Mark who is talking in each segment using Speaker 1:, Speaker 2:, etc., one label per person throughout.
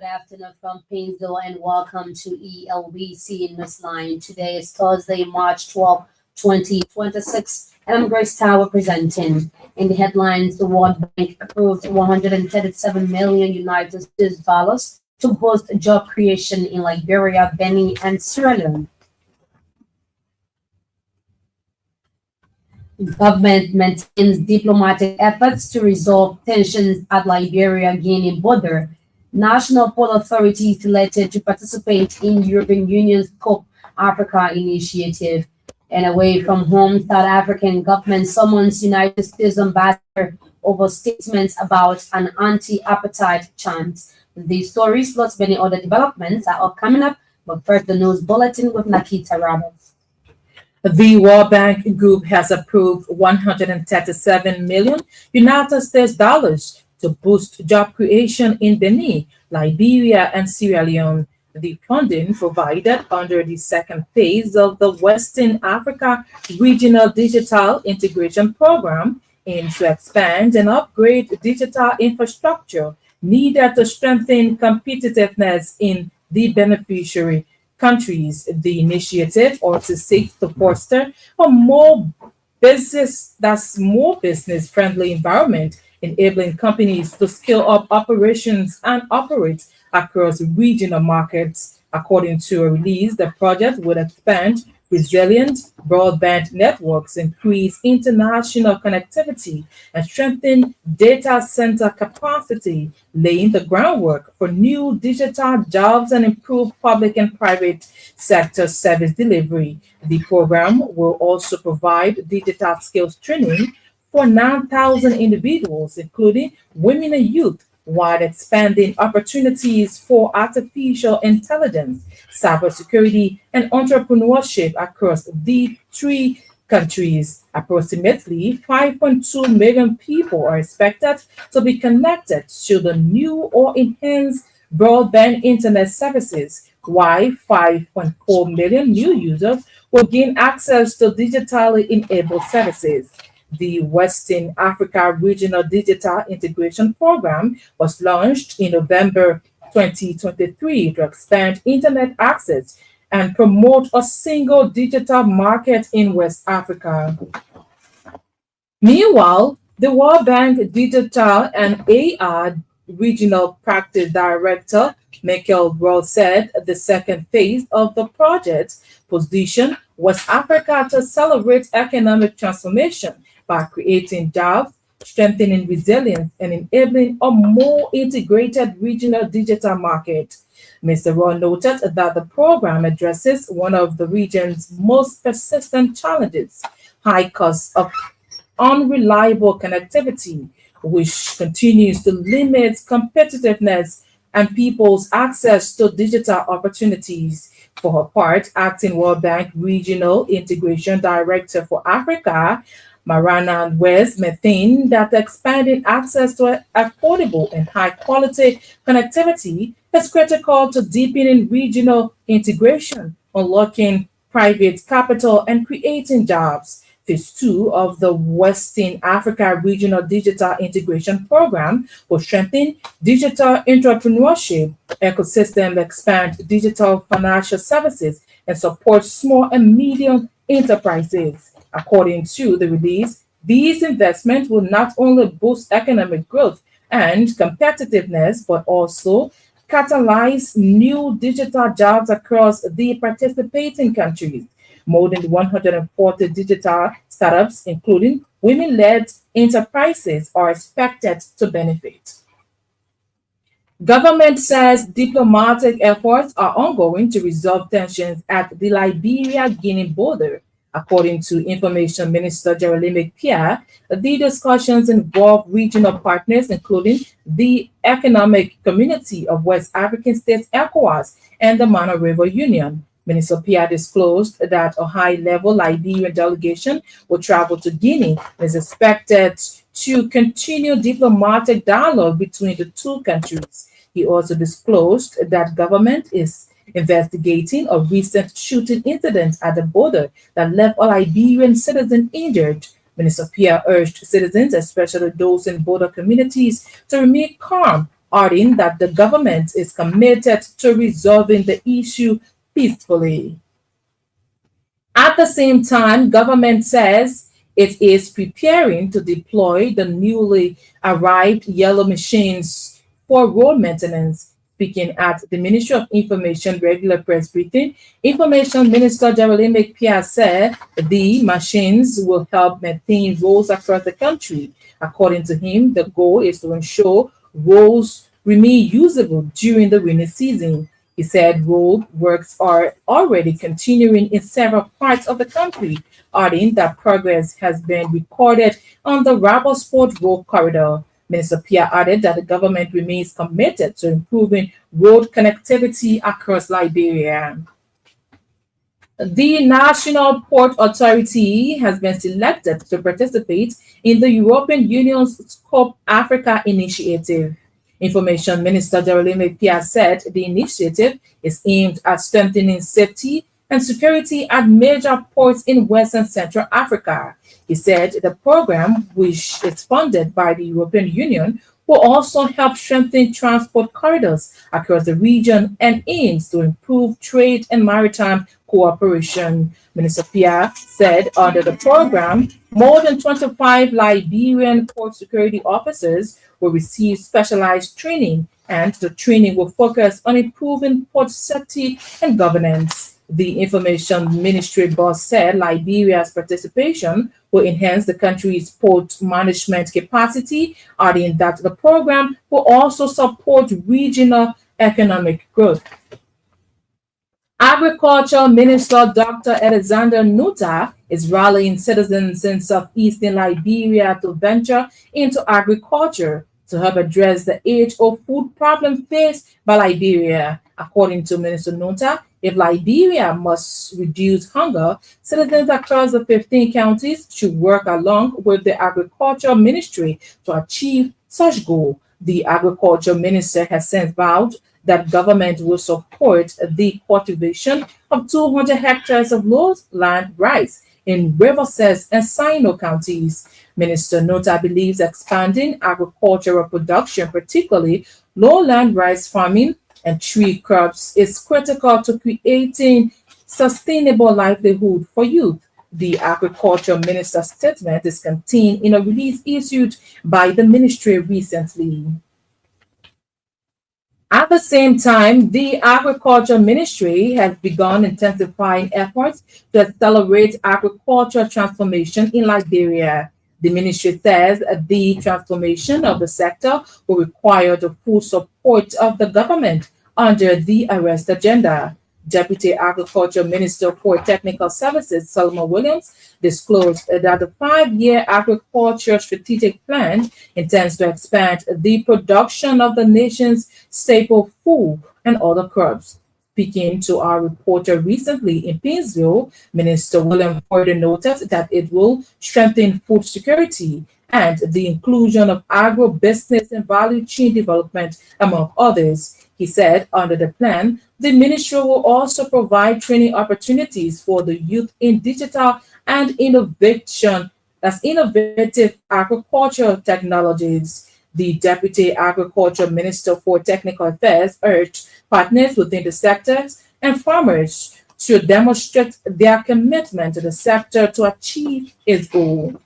Speaker 1: Good afternoon from Painesville and welcome to Elbc Newsline. Today is Thursday, March 12, 2026, and I'm Grace Tower presenting. In the headlines, the World Bank approved 137 million United States dollars to boost job creation in Liberia, Benin, and Sierra Leone. Government maintains diplomatic efforts to resolve tensions at Liberia-Guinea border. National port authorities selected to participate in European Union's COP Africa initiative. And away from home, South African government summons United States ambassador over statements about an anti-apartheid chant. These stories, plus many other developments, are all coming up. But first, the news bulletin with Nakita Roberts.
Speaker 2: The World Bank Group has approved 137 million United States dollars to boost job creation in Benin, Liberia, and Sierra Leone. The funding provided under the second phase of the Western Africa Regional Digital Integration Program aims to expand and upgrade digital infrastructure needed to strengthen competitiveness in the beneficiary countries. The initiative also seeks to foster a more business friendly environment, enabling companies to scale up operations and operate across regional markets. According to a release, the project would expand resilient broadband networks, increase international connectivity, and strengthen data center capacity, laying the groundwork for new digital jobs and improve public and private sector service delivery. The program will also provide digital skills training for 9,000 individuals, including women and youth, while expanding opportunities for artificial intelligence, cybersecurity, and entrepreneurship across the three countries. Approximately 5.2 million people are expected to be connected to the new or enhanced broadband internet services, while 5.4 million new users will gain access to digitally enabled services. The Western Africa Regional Digital Integration Program was launched in November 2023 to expand internet access and promote a single digital market in West Africa. Meanwhile, the World Bank Digital and AI Regional Practice Director Michael Roll said the second phase of the project positioned West Africa to accelerate economic transformation by creating jobs, strengthening resilience, and enabling a more integrated regional digital market. Mr. Raw noted that the program addresses one of the region's most persistent challenges, high costs of unreliable connectivity, which continues to limit competitiveness and people's access to digital opportunities. For her part, Acting World Bank Regional Integration Director for Africa, Marana West maintained that expanding access to affordable and high-quality connectivity is critical to deepening regional integration, unlocking private capital, and creating jobs. Phase 2 of the Western Africa Regional Digital Integration Program will strengthen digital entrepreneurship, ecosystem, expand digital financial services, and support small and medium enterprises. According to the release, these investments will not only boost economic growth and competitiveness, but also catalyze new digital jobs across the participating countries. More than 140 digital startups, including women-led enterprises, are expected to benefit. Government says diplomatic efforts are ongoing to resolve tensions at the Liberia-Guinea border. According to Information Minister Jeremy Pierre, the discussions involve regional partners, including the Economic Community of West African States ECOWAS and the Mana River Union. Minister Pierre disclosed that a high-level Liberian delegation will travel to Guinea and is expected to continue diplomatic dialogue between the two countries. He also disclosed that government is investigating a recent shooting incident at the border that left a Liberian citizen injured. Minister Pierre urged citizens, especially those in border communities, to remain calm adding that the government is committed to resolving the issue peacefully. At the same time, government says it is preparing to deploy the newly arrived yellow machines for road maintenance. Speaking at the Ministry of Information regular press briefing, Information Minister Geraldine McPierre said the machines will help maintain roads across the country. According to him, the goal is to ensure roads remain usable during the rainy season. He said road works are already continuing in several parts of the country, adding that progress has been recorded on the Sport Road corridor. Minister Pierre added that the government remains committed to improving road connectivity across Liberia. The National Port Authority has been selected to participate in the European Union's Scope Africa initiative. Information Minister Geraldine Pierre said the initiative is aimed at strengthening safety and security at major ports in West and Central Africa. He said the program, which is funded by the European Union, will also help strengthen transport corridors across the region and aims to improve trade and maritime cooperation. Minister Pierre said under the program, more than 25 Liberian port security officers will receive specialized training, and the training will focus on improving port safety and governance. The Information Ministry boss said Liberia's participation will enhance the country's port management capacity, adding that the program will also support regional economic growth. Agriculture Minister Dr. Alexander Nuta is rallying citizens in southeastern Liberia to venture into agriculture to help address the age-old food problem faced by Liberia. According to Minister Nuta, if Liberia must reduce hunger, citizens across the 15 counties should work along with the Agriculture Ministry to achieve such goal. The Agriculture Minister has since vowed that government will support the cultivation of 200 hectares of lowland rice in Riverside and Sino counties. Minister Nota believes expanding agricultural production, particularly lowland rice farming and tree crops, is critical to creating sustainable livelihood for youth. The Agriculture Minister's statement is contained in a release issued by the ministry recently. At the same time, the Agriculture Ministry has begun intensifying efforts to accelerate agricultural transformation in Liberia. The ministry says the transformation of the sector will require the full support of the government under the Arrest Agenda. Deputy Agriculture Minister for Technical Services, Solomon Williams, disclosed that the 5-year agriculture strategic plan intends to expand the production of the nation's staple food and other crops. Speaking to our reporter recently in Painesville, Minister Williams further noted that it will strengthen food security and the inclusion of agribusiness and value chain development, among others. He said under the plan, the ministry will also provide training opportunities for the youth in digital and innovative agricultural technologies. The Deputy Agriculture Minister for Technical Affairs urged partners within the sectors and farmers to demonstrate their commitment to the sector to achieve its goal.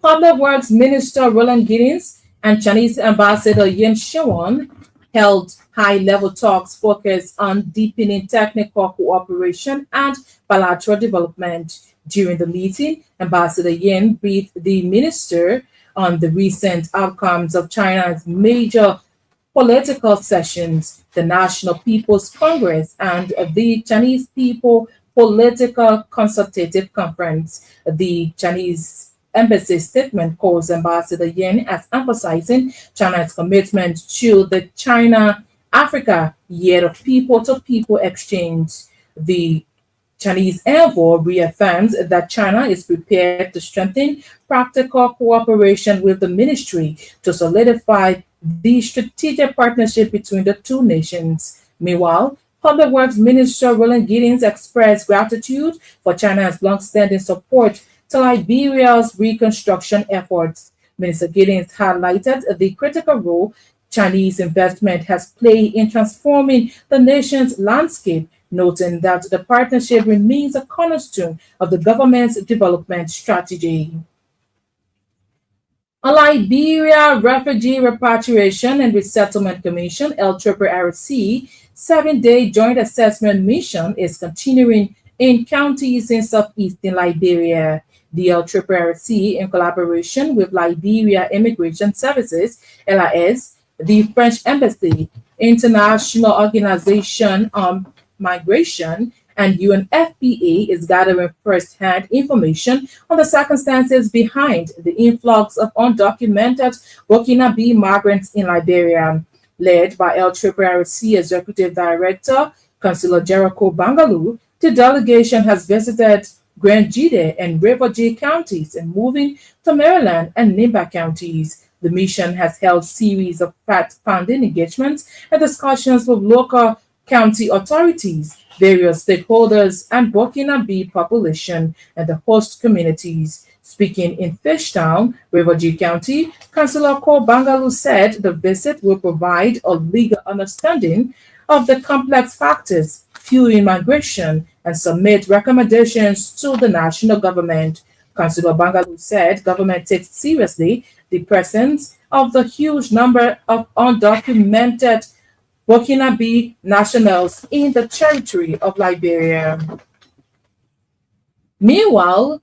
Speaker 2: Public Works Minister Roland Giddens and Chinese Ambassador Yin Shiwan held high-level talks focused on deepening technical cooperation and bilateral development. During the meeting, Ambassador Yin briefed the minister on the recent outcomes of China's major political sessions, the National People's Congress, and the Chinese People Political Consultative Conference. The Chinese Embassy statement calls Ambassador Yin as emphasizing China's commitment to the China-Africa Year of People-to-People Exchange. The Chinese envoy reaffirms that China is prepared to strengthen practical cooperation with the ministry to solidify the strategic partnership between the two nations. Meanwhile, Public Works Minister Roland Giddens expressed gratitude for China's long-standing support to Liberia's reconstruction efforts. Minister Giddens highlighted the critical role Chinese investment has played in transforming the nation's landscape, noting that the partnership remains a cornerstone of the government's development strategy. A Liberia Refugee Repatriation and Resettlement Commission, LRRC, 7-day joint assessment mission is continuing in counties in southeastern Liberia. The LRRC, in collaboration with Liberia Immigration Services, LIS, the French Embassy, International Organization on Migration, and UNFPA is gathering first-hand information on the circumstances behind the influx of undocumented Burkinabe migrants in Liberia. Led by LRRC Executive Director, Councillor Jericho Bangaloo, the delegation has visited Grangide and Rivergy counties and moving to Maryland and Nimba counties. The mission has held series of fact-finding engagements and discussions with local county authorities, various stakeholders, and Burkinabe population and the host communities. Speaking in Fishtown, Rivergy County, Councillor Ko Bangaloo said the visit will provide a legal understanding of the complex factors fueling migration and submit recommendations to the national government. Councillor Bangaloo said government takes seriously the presence of the huge number of undocumented Burkinabe nationals in the territory of Liberia. Meanwhile,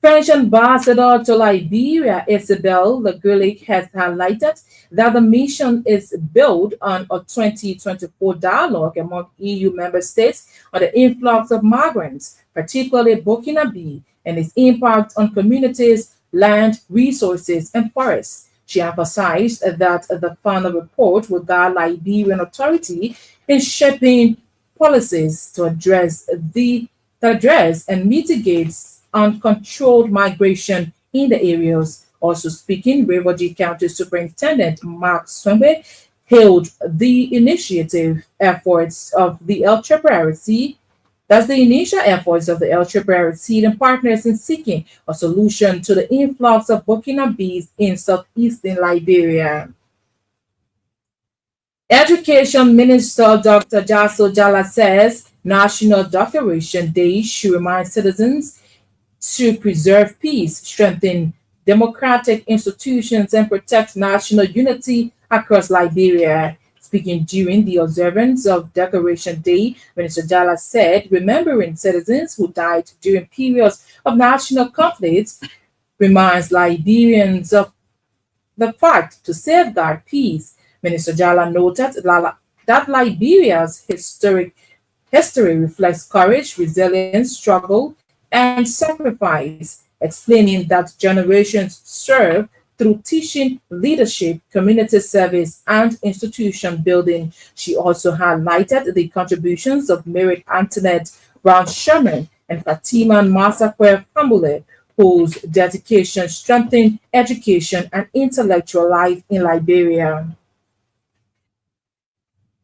Speaker 2: French Ambassador to Liberia, Isabelle Legulic, has highlighted that the mission is built on a 2024 dialogue among EU member states on the influx of migrants, particularly Burkinabe, and its impact on communities, land, resources, and forests. She emphasized that the final report will guide Liberian authority in shaping policies to address and mitigate uncontrolled migration in the areas. Also speaking, Rivergy County Superintendent Mark Swembe hailed the initiative efforts of the LRRC. That's the initial efforts of the LRRC and partners in seeking a solution to the influx of Burkinabes in southeastern Liberia. Education Minister Dr. Jaso Jala says National Declaration Day should remind citizens to preserve peace, strengthen democratic institutions, and protect national unity across Liberia. Speaking during the observance of Decoration Day, Minister Jala said, remembering citizens who died during periods of national conflicts reminds Liberians of the fight to safeguard peace. Minister Jala noted that Liberia's history reflects courage, resilience, struggle, and sacrifice, explaining that generations serve through teaching, leadership, community service, and institution building. She also highlighted the contributions of Mary Antoinette Brown Sherman and Fatima Masakwe Pambule, whose dedication strengthened education and intellectual life in Liberia.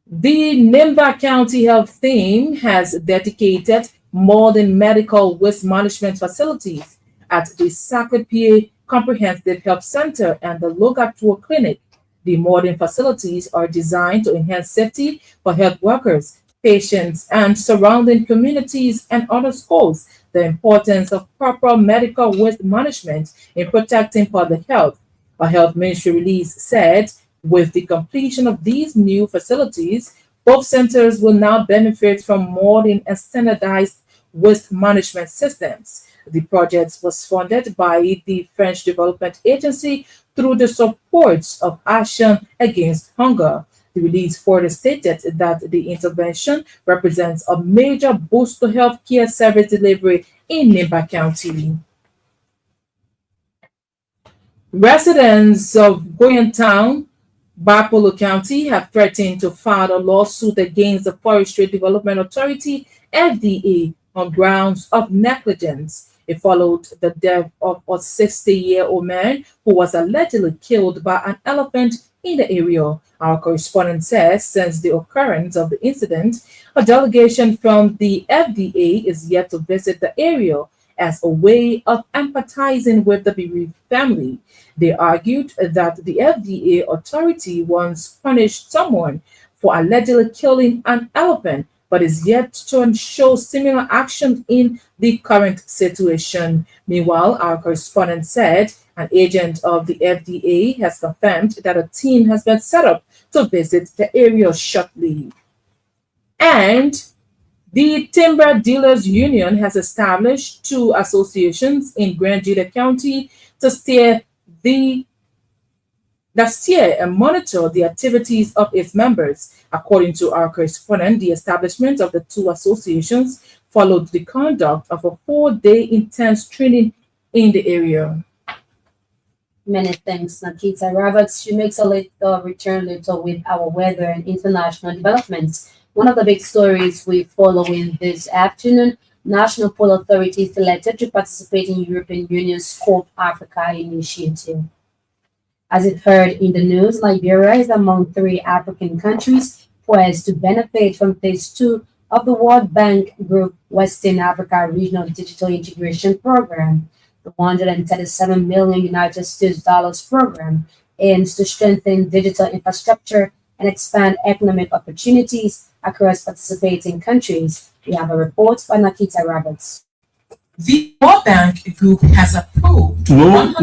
Speaker 2: The Nimba County Health Team has dedicated modern medical waste management facilities at the Saklepie Comprehensive Health Center and the Logatua Clinic. The modern facilities are designed to enhance safety for health workers, patients, and surrounding communities, and underscores the importance of proper medical waste management in protecting public health. A health ministry release said, with the completion of these new facilities, both centers will now benefit from modern and standardized waste management systems. The project was funded by the French Development Agency through the support of Action Against Hunger. The release further stated that the intervention represents a major boost to healthcare service delivery in Nimba County. Residents of Goyantown, Bapolo County, have threatened to file a lawsuit against the Forestry Development Authority, FDA, on grounds of negligence. It followed the death of a 60-year-old man who was allegedly killed by an elephant in the area. Our correspondent says since the occurrence of the incident, a delegation from the FDA is yet to visit the area. as a way of empathizing with the bereaved family. They argued that the FDA authority once punished someone for allegedly killing an elephant, but is yet to show similar action in the current situation. Meanwhile, our correspondent said an agent of the FDA has confirmed that a team has been set up to visit the area shortly. And the Timber Dealers Union has established two associations in Grand Juda County to steer and monitor the activities of its members. According to our correspondent, the establishment of the two associations followed the conduct of a 4-day intense training in the area.
Speaker 1: Many thanks, Nakita Roberts. She makes a return later with our weather and international developments. One of the big stories we follow in this afternoon, National Pole Authority selected to participate in European Union's Scope Africa initiative. As it heard in the news, Liberia is among 3 African countries poised to benefit from Phase 2 of the World Bank Group Western Africa Regional Digital Integration Program. The $137 million United States dollars program aims to strengthen digital infrastructure and expand economic opportunities across participating countries. We have a report by Nakita Roberts.
Speaker 3: The World Bank Group has approved
Speaker 4: No.